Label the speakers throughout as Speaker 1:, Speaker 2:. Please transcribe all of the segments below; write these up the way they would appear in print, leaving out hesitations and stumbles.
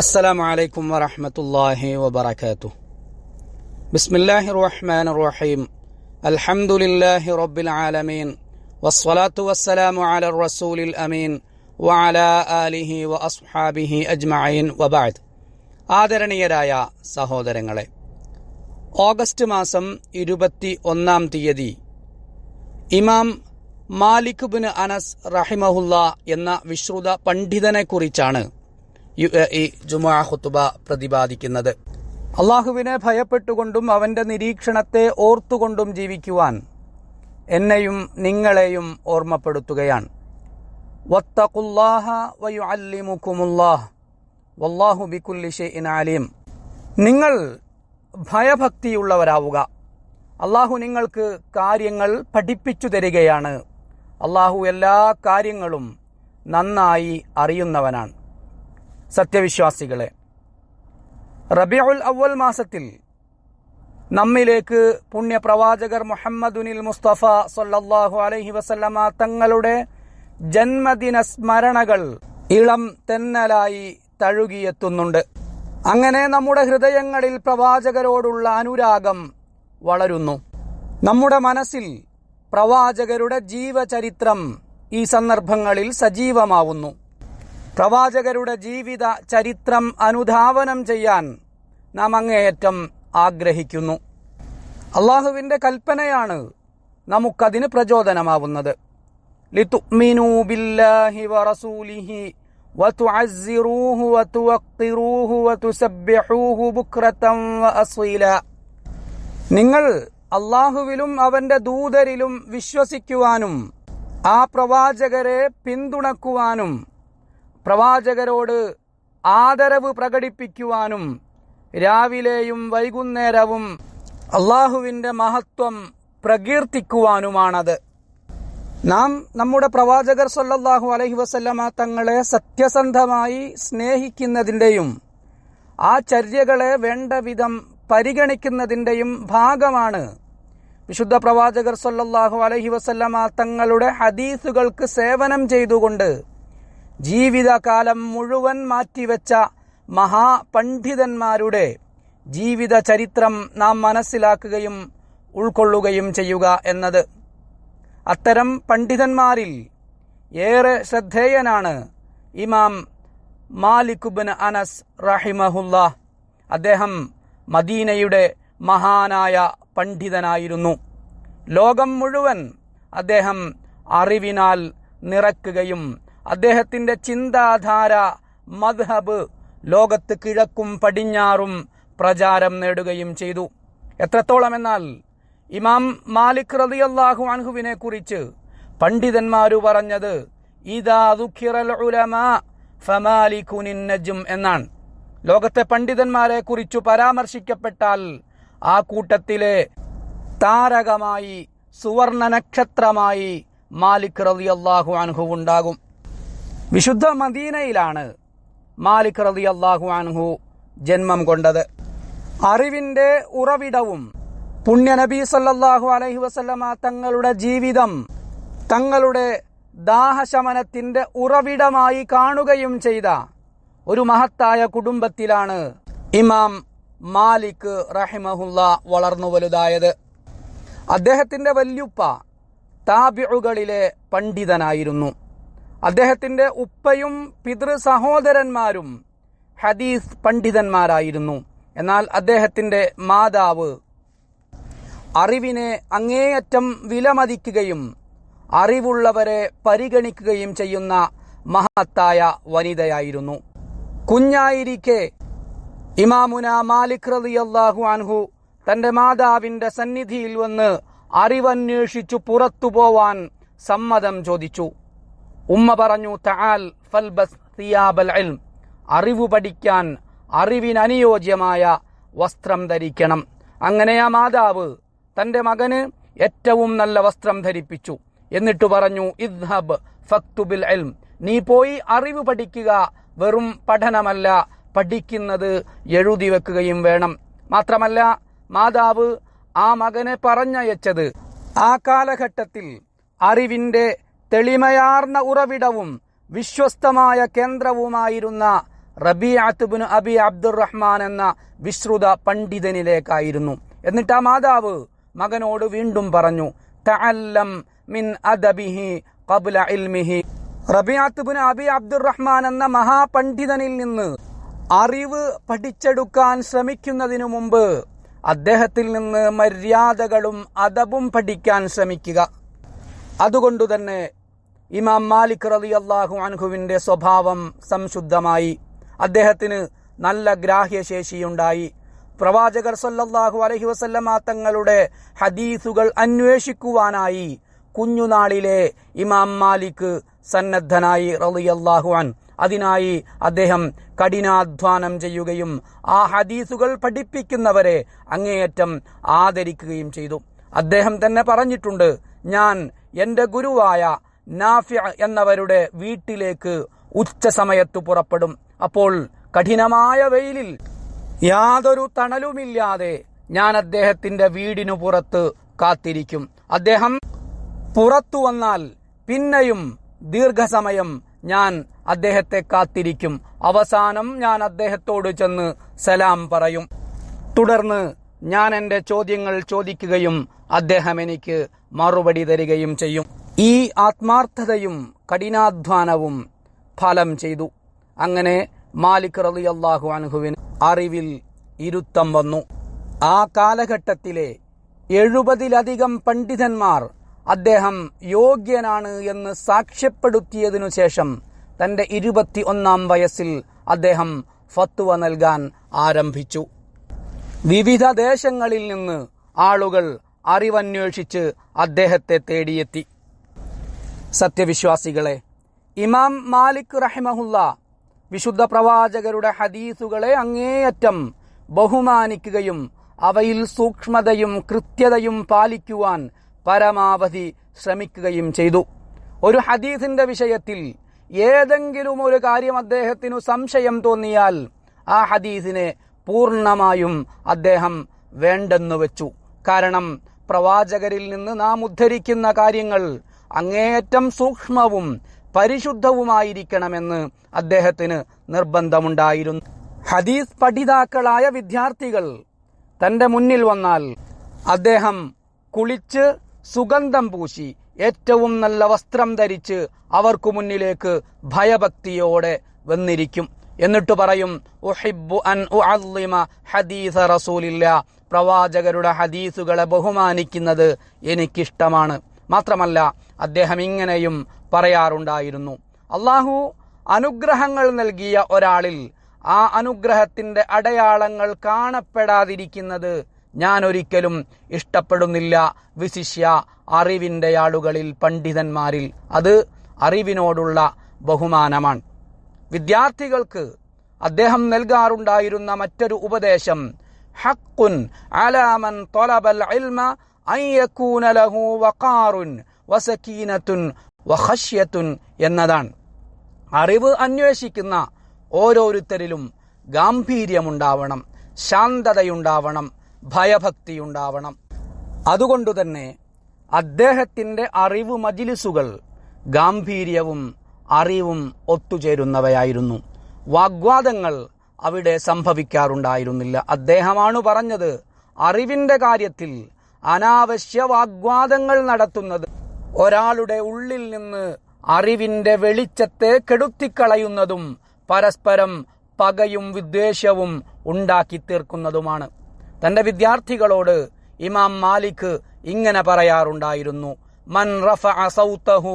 Speaker 1: السلام عليكم ورحمة الله وبركاته. بسم الله الرحمن الرحيم. الحمد لله رب العالمين والصلاة والسلام على الرسول الأمين وعلى آله وأصحابه أجمعين وبعد. ആദരണീയരായ സഹോദരങ്ങളെ, ഓഗസ്റ്റ് മാസം 21 തീയതി ഇമാം മാലിക് ഇബ്നു അനസ് റഹിമഹുല്ല എന്ന വിശ്രുത പണ്ഡിതനെ കുറിച്ചാണ് ഈ ജുമുഅ ഖുതുബ പ്രതിപാദിക്കുന്നത്. അള്ളാഹുവിനെ ഭയപ്പെട്ടുകൊണ്ടും അവന്റെ നിരീക്ഷണത്തെ ഓർത്തുകൊണ്ടും ജീവിക്കുവാൻ എന്നെയും നിങ്ങളെയും ഓർമ്മപ്പെടുത്തുകയാണ്. വത്തഖുല്ലാഹ വയുഅല്ലിമുകുമുല്ലാഹ് വല്ലാഹു ബികുല്ലി ഷൈഇൻ അലീം. നിങ്ങൾ ഭയഭക്തിയുള്ളവരാവുക. അള്ളാഹു നിങ്ങൾക്ക് കാര്യങ്ങൾ പഠിപ്പിച്ചു തരികയാണ്. അള്ളാഹു എല്ലാ കാര്യങ്ങളും നന്നായി അറിയുന്നവനാണ്. സത്യവിശ്വാസികളെ, റബീഉൽ അവ്വൽ മാസത്തിൽ നമ്മിലേക്ക് പുണ്യപ്രവാചകർ മുഹമ്മദുനിൽ മുസ്തഫ സല്ലല്ലാഹു അലൈഹി വസല്ലമ തങ്ങളുടെ ജന്മദിന സ്മരണകൾ ഇളം തെന്നലായി തഴുകിയെത്തുന്നുണ്ട്. അങ്ങനെ നമ്മുടെ ഹൃദയങ്ങളിൽ പ്രവാചകരോടുള്ള അനുരാഗം വളരുന്നു. നമ്മുടെ മനസ്സിൽ പ്രവാചകരുടെ ജീവചരിത്രം ഈ സന്ദർഭങ്ങളിൽ സജീവമാവുന്നു. പ്രവാചകരുടെ ജീവിത ചരിത്രം അനുധാവനം ചെയ്യാൻ നാം അങ്ങേയറ്റം ആഗ്രഹിക്കുന്നു. അള്ളാഹുവിന്റെ കൽപ്പനയാണ് നമുക്കതിന് പ്രചോദനമാവുന്നത്. ലിതുഅ്മിനൂ ബില്ലാഹി വറസൂലിഹി വതുഅസ്സിറൂഹു വതുവഖിറൂഹു വതുസബ്ബിഹൂഹു ബുക്റതൻ വഅസ്വീല. നിങ്ങൾ അള്ളാഹുവിലും അവന്റെ ദൂതരിലും വിശ്വസിക്കുവാനും ആ പ്രവാചകരെ പിന്തുണക്കുവാനും പ്രവാചകരോട് ആദരവ് പ്രകടിപ്പിക്കുവാനും രാവിലെയും വൈകുന്നേരവും അള്ളാഹുവിന്റെ മഹത്വം പ്രകീർത്തിക്കുവാനുമാണത്. നാം നമ്മുടെ പ്രവാചകർ സല്ലല്ലാഹു അലൈഹി വസല്ലമ തങ്ങളെ സത്യസന്ധമായി സ്നേഹിക്കുന്നതിന്റെയും ആ ചര്യകളെ വേണ്ട വിധം പരിഗണിക്കുന്നതിന്റെയും ഭാഗമാണ് വിശുദ്ധ പ്രവാചകർ സല്ലല്ലാഹു അലൈഹി വസല്ലമ തങ്ങളുടെ ഹദീസുകൾക്ക് സേവനം ചെയ്തുകൊണ്ട് ജീവിതകാലം മുഴുവൻ മാറ്റിവെച്ച മഹാപണ്ഡിതന്മാരുടെ ജീവിത ചരിത്രം നാം മനസ്സിലാക്കുകയും ഉൾക്കൊള്ളുകയും ചെയ്യുക എന്നത്. അത്തരം പണ്ഡിതന്മാരിൽ ഏറെ ശ്രദ്ധേയനാണ് ഇമാം മാലിക് ഇബ്നു അനസ് റഹിമഹുല്ലാഹ്. അദ്ദേഹം മദീനയുടെ മഹാനായ പണ്ഡിതനായിരുന്നു. ലോകം മുഴുവൻ അദ്ദേഹം അറിവിനാൽ നിറക്കുകയും അദ്ദേഹത്തിന്റെ ചിന്താധാര മദ്ഹബ് ലോകത്ത് കിഴക്കും പടിഞ്ഞാറും പ്രചാരം നേടുകയും ചെയ്തു. എത്രത്തോളം എന്നാൽ ഇമാം മാലിക് റളിയല്ലാഹു അൻഹുവിനെ കുറിച്ച് പണ്ഡിതന്മാരു പറഞ്ഞത് ഇദാ ദുഖിറൽ ഉലമാ ഫമാലികുൻ നജ്ം എന്നാണ്. ലോകത്തെ പണ്ഡിതന്മാരെ കുറിച്ചു പരാമർശിക്കപ്പെട്ടാൽ ആ കൂട്ടത്തിലെ താരകമായി, സുവർണ നക്ഷത്രമായി മാലിക് റളിയല്ലാഹു അൻഹു ഉണ്ടാകും. വിശുദ്ധ മദീനയിലാണ് മാലിക് റളിയല്ലാഹു അൻഹു ജന്മം കൊണ്ടത്. അറിവിന്റെ ഉറവിടവും പുണ്യനബി സല്ലല്ലാഹു അലൈഹി വസല്ലമ തങ്ങളുടെ ജീവിതം തങ്ങളുടെ ദാഹശമനത്തിന്റെ ഉറവിടമായി കാണുകയും ചെയ്ത ഒരു മഹത്തായ കുടുംബത്തിലാണ് ഇമാം മാലിക് റഹിമഹുല്ല വളർന്നു വലുതായത്. അദ്ദേഹത്തിന്റെ വല്യുപ്പ താബിഉകളിലെ പണ്ഡിതനായിരുന്നു. അദ്ദേഹത്തിന്റെ ഉപ്പയും പിതൃ സഹോദരന്മാരും ഹദീസ് പണ്ഡിതന്മാരായിരുന്നു. എന്നാൽ അദ്ദേഹത്തിന്റെ മാതാവ് അറിവിനെ അങ്ങേയറ്റം വിലമതിക്കുകയും അറിവുള്ളവരെ പരിഗണിക്കുകയും ചെയ്യുന്ന മഹത്തായ വനിതയായിരുന്നു. കുഞ്ഞായിരിക്കെ ഇമാമുന മാലിക് റളിയല്ലാഹു അൻഹു തന്റെ മാതാവിന്റെ സന്നിധിയിൽ വന്ന് അറിവന്വേഷിച്ചു പുറത്തു പോവാൻ സമ്മതം ചോദിച്ചു. ഉമ്മ പറഞ്ഞു, തആൽ ഫൽബസ് സിയാബൽ ഇൽം. അറിവ് പഠിക്കാൻ അറിവിനനുയോജ്യമായ വസ്ത്രം ധരിക്കണം. അങ്ങനെ ആ മാതാവ് തന്റെ മകന് ഏറ്റവും നല്ല വസ്ത്രം ധരിപ്പിച്ചു. എന്നിട്ട് പറഞ്ഞു, ഇദ്ഹബ് ഫക്തുബിൽ ഇൽം. നീ പോയി അറിവ് പഠിക്കുക. വെറും പഠനമല്ല, പഠിക്കുന്നത് എഴുതി വെക്കുകയും വേണം. മാത്രമല്ല, മാതാവ് ആ മകനെ പറഞ്ഞയച്ചത് ആ കാലഘട്ടത്തിൽ അറിവിന്റെ തെളിമയാർന്ന ഉറവിടവും വിശ്വസ്തമായ കേന്ദ്രവുമായിരുന്ന റബീഅത്ത് ഇബ്നു അബി അബ്ദുറഹ്മാൻ എന്ന വിശ്രുത പണ്ഡിതനിലേക്കായിരുന്നു. എന്നിട്ട് ആ മാതാവ് മകനോട് വീണ്ടും പറഞ്ഞു, തഅല്ലം മിൻ അദബിഹി ഖബ്ല ഇൽമിഹി. റബീഅത്ത് ഇബ്നു അബി അബ്ദുറഹ്മാൻ എന്ന മഹാപണ്ഡിതനിൽ നിന്ന് അറിവ് പഠിച്ചെടുക്കാൻ ശ്രമിക്കുന്നതിനു മുമ്പ് അദ്ദേഹത്തിൽ നിന്ന് മര്യാദകളും അദബും പഠിക്കാൻ ശ്രമിക്കുക. അതുകൊണ്ടുതന്നെ ഇമാം മാലിക് റളിയല്ലാഹു അൻഹുവിന്റെ സ്വഭാവം സംശുദ്ധമായി. അദ്ദേഹത്തിന് നല്ല ഗ്രാഹ്യശേഷിയുണ്ടായി. പ്രവാചകർ സല്ലല്ലാഹു അലൈഹി വസല്ലമ തങ്ങളുടെ ഹദീസുകൾ അന്വേഷിക്കുവാനായി കുഞ്ഞുനാളിലെ ഇമാം മാലിക് സന്നദ്ധനായി റളിയല്ലാഹു അൻ. അതിനായി അദ്ദേഹം കഠിനാധ്വാനം ചെയ്യുകയും ആ ഹദീസുകൾ പഠിപ്പിക്കുന്നവരെ അങ്ങേയറ്റം ആദരിക്കുകയും ചെയ്തു. അദ്ദേഹം തന്നെ പറഞ്ഞിട്ടുണ്ട്, ഞാൻ എന്റെ ഗുരുവായ നാഫിഅ എന്നവരുടെ വീട്ടിലേക്ക് ഉച്ച സമയത്ത് പുറപ്പെടും. അപ്പോൾ കഠിനമായ വെയിലിൽ യാതൊരു തണലുമില്ലാതെ ഞാൻ അദ്ദേഹത്തിന്റെ വീടിനു പുറത്ത് കാത്തിരിക്കും. അദ്ദേഹം പുറത്തു വന്നാൽ പിന്നെയും ദീർഘസമയം ഞാൻ അദ്ദേഹത്തെ കാത്തിരിക്കും. അവസാനം ഞാൻ അദ്ദേഹത്തോട് ചെന്ന് സലാം പറയും. തുടർന്ന് ഞാൻ എന്റെ ചോദ്യങ്ങൾ ചോദിക്കുകയും അദ്ദേഹം എനിക്ക് മറുപടി തരികയും ചെയ്യും. ഈ ആത്മാർത്ഥതയും കഠിനാധ്വാനവും ഫലം ചെയ്തു. അങ്ങനെ മാലിക് റളിയല്ലാഹു അൻഹുവിന് അറിവിൽ ഇരുത്തം വന്നു. ആ കാലഘട്ടത്തിലെ 70-ലധികം പണ്ഡിതന്മാർ അദ്ദേഹം യോഗ്യനാണ് എന്ന് സാക്ഷ്യപ്പെടുത്തിയതിനു ശേഷം തന്റെ 21-ാം വയസ്സിൽ അദ്ദേഹം ഫത്വ നൽകാൻ ആരംഭിച്ചു. വിവിധ ദേശങ്ങളിൽ നിന്ന് ആളുകൾ അറിവന്വേഷിച്ച് അദ്ദേഹത്തെ തേടിയെത്തി. സത്യവിശ്വാസികളെ, ഇമാം മാലിക് റഹിമഹുല്ല വിശുദ്ധ പ്രവാചകരുടെ ഹദീസുകളെ അങ്ങേയറ്റം ബഹുമാനിക്കുകയും അവയിൽ സൂക്ഷ്മതയും കൃത്യതയും പാലിക്കുവാൻ പരമാവധി ശ്രമിക്കുകയും ചെയ്തു. ഒരു ഹദീസിന്റെ വിഷയത്തിൽ ഏതെങ്കിലും ഒരു കാര്യം അദ്ദേഹത്തിനു സംശയം തോന്നിയാൽ ആ ഹദീസിനെ പൂർണ്ണമായും അദ്ദേഹം വേണ്ടെന്നു വെച്ചു. കാരണം പ്രവാചകരിൽ നിന്ന് നാം ഉദ്ധരിക്കുന്ന കാര്യങ്ങൾ അങ്ങേയറ്റം സൂക്ഷ്മവും പരിശുദ്ധവുമായിരിക്കണമെന്ന് അദ്ദേഹത്തിന് നിർബന്ധമുണ്ടായിരുന്നു. ഹദീസ് പഠിതാക്കളായ വിദ്യാർത്ഥികൾ തന്റെ മുന്നിൽ വന്നാൽ അദ്ദേഹം കുളിച്ച് സുഗന്ധം പൂശി ഏറ്റവും നല്ല വസ്ത്രം ധരിച്ച് അവർക്കു മുന്നിലേക്ക് ഭയഭക്തിയോടെ വന്നിരിക്കും. എന്നിട്ട് പറയും, ഉഹിബ്ബു അൻ ഉഅള്ളിമ ഹദീസ റസൂലില്ലാ, പ്രവാചകരുടെ ഹദീസുകളെ ബഹുമാനിക്കുന്നത് എനിക്കിഷ്ടമാണ്. മാത്രമല്ല അദ്ദേഹം ഇങ്ങനെയും പറയാറുണ്ടായിരുന്നു, അള്ളാഹു അനുഗ്രഹങ്ങൾ നൽകിയ ഒരാളിൽ ആ അനുഗ്രഹത്തിന്റെ അടയാളങ്ങൾ കാണപ്പെടാതിരിക്കുന്നത് ഞാൻ ഒരിക്കലും ഇഷ്ടപ്പെടുന്നില്ല, വിശിഷ്യ അറിവിന്റെ ആളുകളിൽ, പണ്ഡിതന്മാരിൽ. അത് അറിവിനോടുള്ള ബഹുമാനമാണ്. വിദ്യാർത്ഥികൾക്ക് അദ്ദേഹം നൽകാറുണ്ടായിരുന്ന മറ്റൊരു ഉപദേശം, ഹഖ്ഖുൻ അലാ മൻ ത്വലബൽ ഇൽമ അൻ യകൂന ലഹു വഖാറുൻ വസകീനത്തുൻ വഖശ്യത്തുൻ എന്നതാണ്. അറിവ് അന്വേഷിക്കുന്ന ഓരോരുത്തരിലും ഗാംഭീര്യമുണ്ടാവണം, ശാന്തതയുണ്ടാവണം, ഭയഭക്തിയുണ്ടാവണം. അതുകൊണ്ടുതന്നെ അദ്ദേഹത്തിന്റെ അറിവ് മജ്ലിസുകൾ ഗാംഭീര്യവും അറിവും ഒത്തുചേരുന്നവയായിരുന്നു. വാഗ്വാദങ്ങൾ അവിടെ സംഭവിക്കാറുണ്ടായിരുന്നില്ല. അദ്ദേഹമാണ് പറഞ്ഞത്, അറിവിന്റെ കാര്യത്തിൽ അനാവശ്യ വാഗ്വാദങ്ങൾ നടത്തുന്നത് ഒരാളുടെ ഉള്ളിൽ നിന്ന് അറിവിന്റെ വെളിച്ചത്തെ കെടുത്തിക്കളയുന്നതും പരസ്പരം പകയും വിദ്വേഷവും ഉണ്ടാക്കി തീർക്കുന്നതുമാണ്. തന്റെ വിദ്യാർത്ഥികളോട് ഇമാം മാലിക് ഇങ്ങനെ പറയാറുണ്ടായിരുന്നു, മൻ റഫഅ സൗതഹു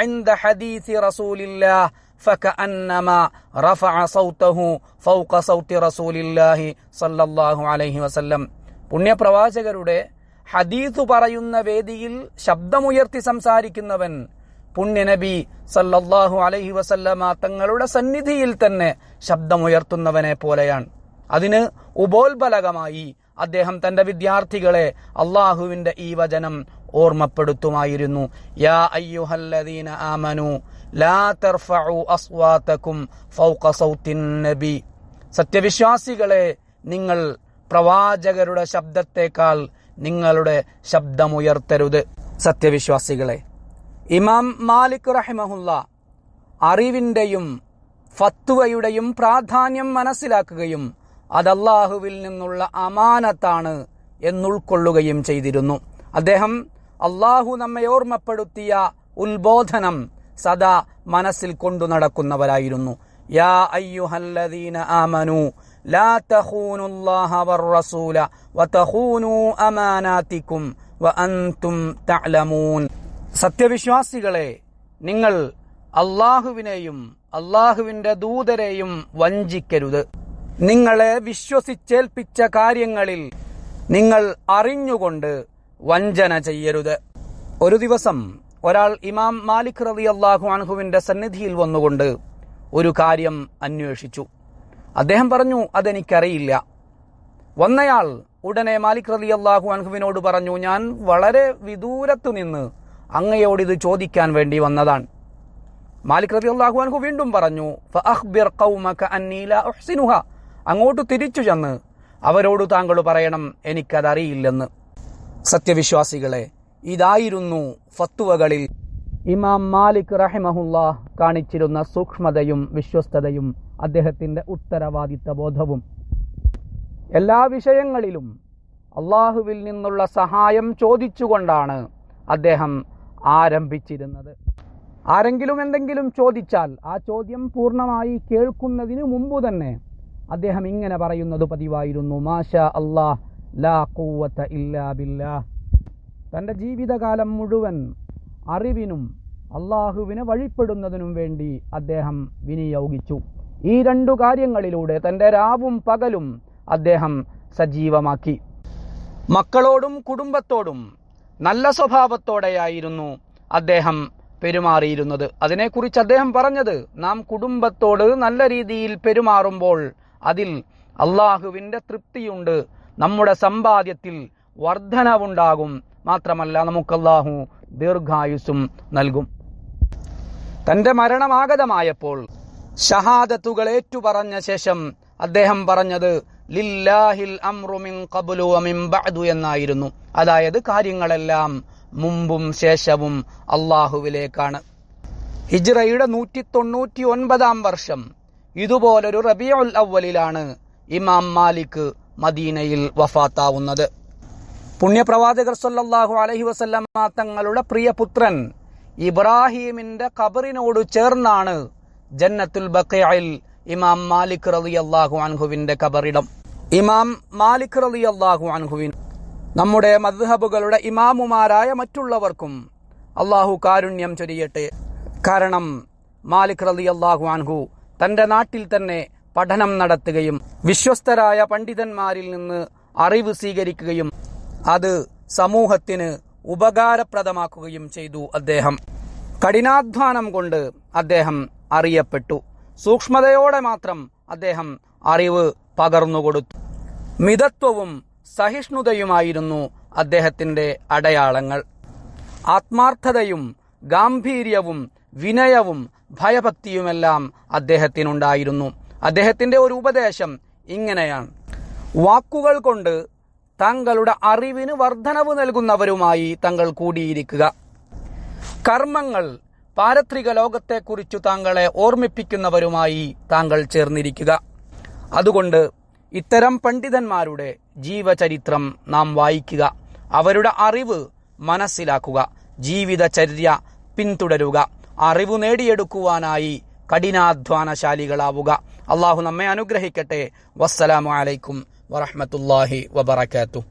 Speaker 1: ഇൻദ ഹദീസി റസൂലില്ലാഹ് ഫകഅന്നമാ റഫഅ സൗതഹു ഫൗക സൗതി റസൂലില്ലാഹി സ്വല്ലല്ലാഹു അലൈഹി വസല്ലം. പുണ്യപ്രവാചകരുടെ ഹദീസ് പറയുന്ന വേദിയിൽ ശബ്ദമുയർത്തി സംസാരിക്കുന്നവൻ പുണ്യനബി സല്ലല്ലാഹു അലൈഹി വസല്ലമ തങ്ങളുടെ സന്നിധിയിൽ തന്നെ ശബ്ദമുയർത്തുന്നവനെ പോലെയാണ്. അതിന് ഉപോത്ബലകമായി അദ്ദേഹം തന്റെ വിദ്യാർത്ഥികളെ അള്ളാഹുവിന്റെ ഈ വചനം ഓർമ്മപ്പെടുത്തുമായിരുന്നു. യാ അയ്യുഹല്ലദീന ആമനു ലാ തർഫഉ അസ്വാതകും ഫൗക സൗത്തിൻ നബി. സത്യവിശ്വാസികളെ, നിങ്ങൾ പ്രവാചകരുടെ ശബ്ദത്തേക്കാൾ നിങ്ങളുടെ ശബ്ദമുയർത്തരുത്. സത്യവിശ്വാസികളെ, ഇമാം മാലിക് റഹിമഹുല്ല അറിവിന്റെയും ഫത്വയുടെയും പ്രാധാന്യം മനസ്സിലാക്കുകയും അത് അല്ലാഹുവിൽ നിന്നുള്ള അമാനത്താണ് എന്നുൾക്കൊള്ളുകയും ചെയ്തിരുന്നു. അദ്ദേഹം അല്ലാഹു നമ്മെ ഓർമ്മപ്പെടുത്തിയ ഉത്ബോധനം സദാ മനസ്സിൽ കൊണ്ടു നടക്കുന്നവരായിരുന്നു. യാ അയ്യുഹല്ലദീന ആമനൂ ലാ തഖൂനുല്ലാഹ വറസൂല വതഖൂനൂ അമാനാതികും വഅൻതും തഅലമൂൻ. സത്യവിശ്വാസികളെ, നിങ്ങൾ അല്ലാഹുവിനെയും അല്ലാഹുവിന്റെ ദൂതരെയും വഞ്ചിക്കരുത്. നിങ്ങളെ വിശ്വസിച്ചേൽപ്പിച്ച കാര്യങ്ങളിൽ നിങ്ങൾ അറിഞ്ഞുകൊണ്ട് വഞ്ചന ചെയ്യരുത്. ഒരു ദിവസം ഒരാൾ ഇമാം മാലിക് റളിയല്ലാഹു അൻഹുവിന്റെ സന്നിധിയിൽ വന്നുകൊണ്ട് ഒരു കാര്യം അന്വേഷിച്ചു. അദ്ദേഹം പറഞ്ഞു, അതെനിക്കറിയില്ല. വന്നയാൾ ഉടനെ മാലിക് റളിയല്ലാഹു അൻഹുവിനോട് പറഞ്ഞു, ഞാൻ വളരെ വിദൂരത്തു നിന്ന് അങ്ങയോട് ഇത് ചോദിക്കാൻ വേണ്ടി വന്നതാണ്. മാലിക് റളിയല്ലാഹു അൻഹു വീണ്ടും പറഞ്ഞു, ഫഅഖ്ബിർ ഖൗമക അന്നീ ലാ ഉഹ്സിനുഹ. അങ്ങോട്ട് തിരിച്ചു ചെന്ന് അവരോട് താങ്കൾ പറയണം, എനിക്കതറിയില്ലെന്ന്. സത്യവിശ്വാസികളെ, ഇതായിരുന്നു ഫത്വകളിൽ ഇമാം മാലിക് റഹിമഹുല്ലാഹ് കാണിച്ചിരുന്ന സൂക്ഷ്മതയും വിശ്വസ്തതയും അദ്ദേഹത്തിന്റെ ഉത്തരവാദിത്ത ബോധവും. എല്ലാ വിഷയങ്ങളിലും അള്ളാഹുവിൽ നിന്നുള്ള സഹായം ചോദിച്ചുകൊണ്ടാണ് അദ്ദേഹം ആരംഭിച്ചിരുന്നത്. ആരെങ്കിലും എന്തെങ്കിലും ചോദിച്ചാൽ ആ ചോദ്യം പൂർണ്ണമായി കേൾക്കുന്നതിന് മുമ്പ് തന്നെ അദ്ദേഹം ഇങ്ങനെ പറയുന്നത് പതിവായിരുന്നു, മാഷാ അല്ലാഹ് ലാ ഖുവത ഇല്ലാ ബില്ലാഹ്. തൻ്റെ ജീവിതകാലം മുഴുവൻ അറിവിനും അള്ളാഹുവിനെ വഴിപ്പെടുന്നതിനും വേണ്ടി അദ്ദേഹം വിനിയോഗിച്ചു. ഈ രണ്ടു കാര്യങ്ങളിലൂടെ തൻ്റെ രാവും പകലും അദ്ദേഹം സജീവമാക്കി. മക്കളോടും കുടുംബത്തോടും നല്ല സ്വഭാവത്തോടെയായിരുന്നു അദ്ദേഹം പെരുമാറിയിരുന്നത്. അതിനെക്കുറിച്ച് അദ്ദേഹം പറഞ്ഞത്, നാം കുടുംബത്തോട് നല്ല രീതിയിൽ പെരുമാറുമ്പോൾ അതിൽ അള്ളാഹുവിൻ്റെ തൃപ്തിയുണ്ട്, നമ്മുടെ സമ്പാദ്യത്തിൽ വർധനവുണ്ടാകും, മാത്രമല്ല നമുക്ക് അല്ലാഹു ദീർഘായുസ്സും നൽകും. തൻ്റെ മരണമാഗതമായപ്പോൾ ഷഹാദത്തുകൾ ഏറ്റുപറഞ്ഞ ശേഷം അദ്ദേഹം പറഞ്ഞത് ലില്ലാഹിൽ അംറു മിൻ ഖബ്ലു വമിൻ ബഅദു എന്നായിരുന്നു. അതായത് കാര്യങ്ങളെല്ലാം മുമ്പും ശേഷവും അള്ളാഹുവിലേക്കാണ്. ഹിജ്റയുടെ 199 വർഷം ഇതുപോലൊരു റബീഉൽ അവ്വലിലാണ് ഇമാം മാലിക് മദീനയിൽ വഫാത്താവുന്നത്. പുണ്യപ്രവാചകർ സല്ലല്ലാഹു അലൈഹി വസല്ലമ തങ്ങളുടെ പ്രിയപുത്രൻ ഇബ്രാഹീമിന്റെ ഖബറിനോട് ചേർന്നാണ് ജന്നത്തുൽ ബഖീഇൽ ഇമാം മാലിക് റളിയല്ലാഹു അൻഹുവിന്റെ ഖബറിടം. ഇമാം മാലിക് റളിയല്ലാഹു അൻഹുവിൻ നമ്മുടെ മദ്ഹബുകളുടെ ഇമാമുമാരായ മറ്റുള്ളവർക്കും അല്ലാഹു കാരുണ്യം ചൊരിയട്ടെ. കാരണം മാലിക് റളിയല്ലാഹു അൻഹു തന്റെ നാട്ടിൽ തന്നെ പഠനം നടത്തുകയും വിശ്വസ്തരായ പണ്ഡിതന്മാരിൽ നിന്ന് അറിവ് സ്വീകരിക്കുകയും അത് സമൂഹത്തിന് ഉപകാരപ്രദമാക്കുകയും ചെയ്തു. അദ്ദേഹം കഠിനാധ്വാനം കൊണ്ട് അദ്ദേഹം അറിയപ്പെട്ടു. സൂക്ഷ്മതയോടെ മാത്രം അദ്ദേഹം അറിവ് പകർന്നുകൊടുത്തു. മിതത്വവും സഹിഷ്ണുതയുമായിരുന്നു അദ്ദേഹത്തിന്റെ അടയാളങ്ങൾ. ആത്മാർത്ഥതയും ഗാംഭീര്യവും വിനയവും ഭയഭക്തിയുമെല്ലാം അദ്ദേഹത്തിനുണ്ടായിരുന്നു. അദ്ദേഹത്തിന്റെ ഒരു ഉപദേശം ഇങ്ങനെയാണ്: വാക്കുകൾ കൊണ്ട് താങ്കളുടെ അറിവിന് വർധനവ് നൽകുന്നവരുമായി താങ്കൾ കൂടിയിരിക്കുക. കർമ്മങ്ങൾ പാരത്രിക ലോകത്തെക്കുറിച്ചു താങ്കളെ ഓർമ്മിപ്പിക്കുന്നവരുമായി താങ്കൾ ചേർന്നിരിക്കുക. അതുകൊണ്ട് ഇത്തരം പണ്ഡിതന്മാരുടെ ജീവചരിത്രം നാം വായിക്കുക, അവരുടെ അറിവ് മനസ്സിലാക്കുക, ജീവിതചര്യ പിന്തുടരുക, അറിവ് നേടിയെടുക്കുവാനായി കഠിനാധ്വാനശാലികളാവുക. അള്ളാഹു നമ്മെ അനുഗ്രഹിക്കട്ടെ. വസ്സലാമു അലൈക്കും വറഹ്മത്തുള്ളാഹി വബറകാതുഹു.